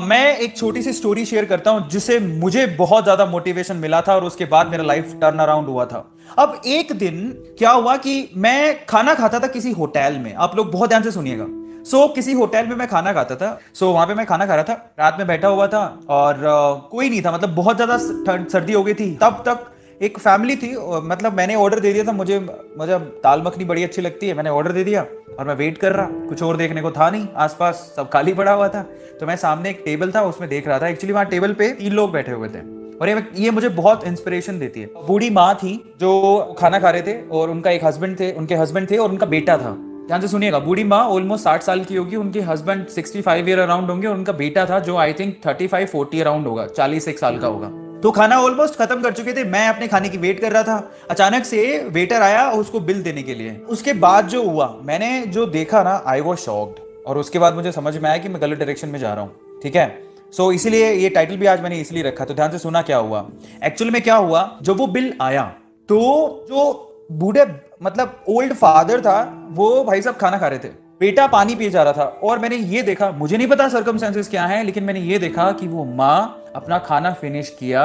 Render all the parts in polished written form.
मैं एक छोटी सी स्टोरी शेयर करता हूं जिससे मुझे बहुत ज्यादा मोटिवेशन मिला था और उसके बाद मेरा लाइफ टर्न अराउंड हुआ था। अब एक दिन क्या हुआ कि मैं खाना खाता था किसी होटल में। आप लोग बहुत ध्यान से सुनिएगा। किसी होटल में मैं खाना खाता था। वहां पे मैं खाना खा रहा था, रात में बैठा हुआ था और कोई नहीं था, मतलब बहुत ज्यादा सर्दी हो गई थी तब तक। एक फैमिली थी, मतलब मैंने ऑर्डर दे दिया था। मुझे मुझे दाल मखनी बड़ी अच्छी लगती है, मैंने ऑर्डर दे दिया और मैं वेट कर रहा। कुछ और देखने को था नहीं, आसपास सब खाली पड़ा हुआ था। तो मैं सामने एक टेबल था उसमें देख रहा था। एक्चुअली वहां टेबल पे 3 लोग बैठे हुए थे और ये मुझे बहुत इंस्पिरेशन देती है। बूढ़ी माँ थी जो खाना खा रहे थे और उनका एक हस्बैंड थे, उनके हस्बैंड थे और उनका बेटा था। ध्यान से सुनिएगा। बूढ़ी माँ ऑलमोस्ट 60 साल की होगी, उनके हस्बैंड 65 ईयर अराउंड होंगे और उनका बेटा था जो आई थिंक 35-40 अराउंड होगा, 41 साल का होगा। तो खाना ऑलमोस्ट खत्म कर चुके थे, मैं अपने खाने की वेट कर रहा था। अचानक से वेटर आया उसको बिल देने के लिए। उसके बाद जो हुआ, मैंने जो देखा ना, आई वॉज शॉक्ड। और उसके बाद मुझे समझ में आया कि मैं गलत डायरेक्शन में जा रहा हूँ। ठीक है, इसीलिए ये टाइटल भी आज मैंने इसलिए रखा। तो ध्यान से सुना क्या हुआ। एक्चुअली में क्या हुआ, जब वो बिल आया तो जो बूढ़े मतलब ओल्ड फादर था, वो भाई साहब खाना खा रहे थे, बेटा पानी पिए जा रहा था। और मैंने ये देखा, मुझे नहीं पता सर्कमस्टेंसेस क्या है, लेकिन मैंने ये देखा कि वो माँ अपना खाना फिनिश किया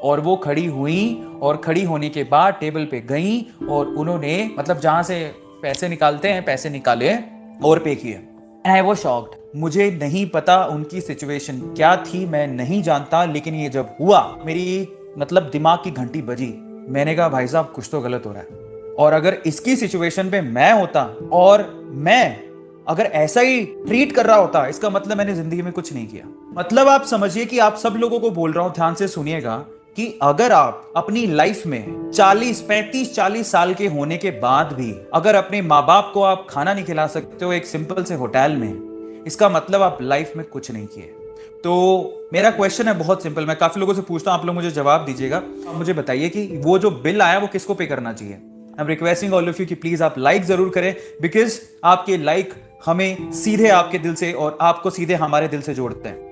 और वो खड़ी हुई और खड़ी होने के बाद टेबल पे गई और उन्होंने मतलब जहां से पैसे निकालते हैं पैसे निकाले और पे किए। And I was shocked. मुझे नहीं पता उनकी सिचुएशन क्या थी, मैं नहीं जानता, लेकिन ये जब हुआ मेरी मतलब दिमाग की घंटी बजी। मैंने कहा भाई साहब कुछ तो गलत हो रहा है। और अगर इसकी सिचुएशन पे मैं होता और मैं अगर ऐसा ही ट्रीट कर रहा होता, इसका मतलब मैंने जिंदगी में कुछ नहीं किया। मतलब आप समझिए कि आप सब लोगों को बोल रहा हूं, ध्यान से सुनिएगा, कि अगर आप अपनी लाइफ में 40 35 40 साल के होने के बाद भी अगर अपने माँ बाप को आप खाना नहीं खिला सकते हो एक सिंपल से होटल में, इसका मतलब आप लाइफ में कुछ नहीं किए। तो मेरा क्वेश्चन है बहुत सिंपल, मैं काफी लोगों से पूछता हूं, आप लोग मुझे जवाब दीजिएगा। आप मुझे बताइए कि वो जो बिल आया वो किसको पे करना चाहिए। I am requesting all of you कि प्लीज आप लाइक जरूर करें, बिकॉज आपके लाइक हमें सीधे आपके दिल से और आपको सीधे हमारे दिल से जोड़ते हैं।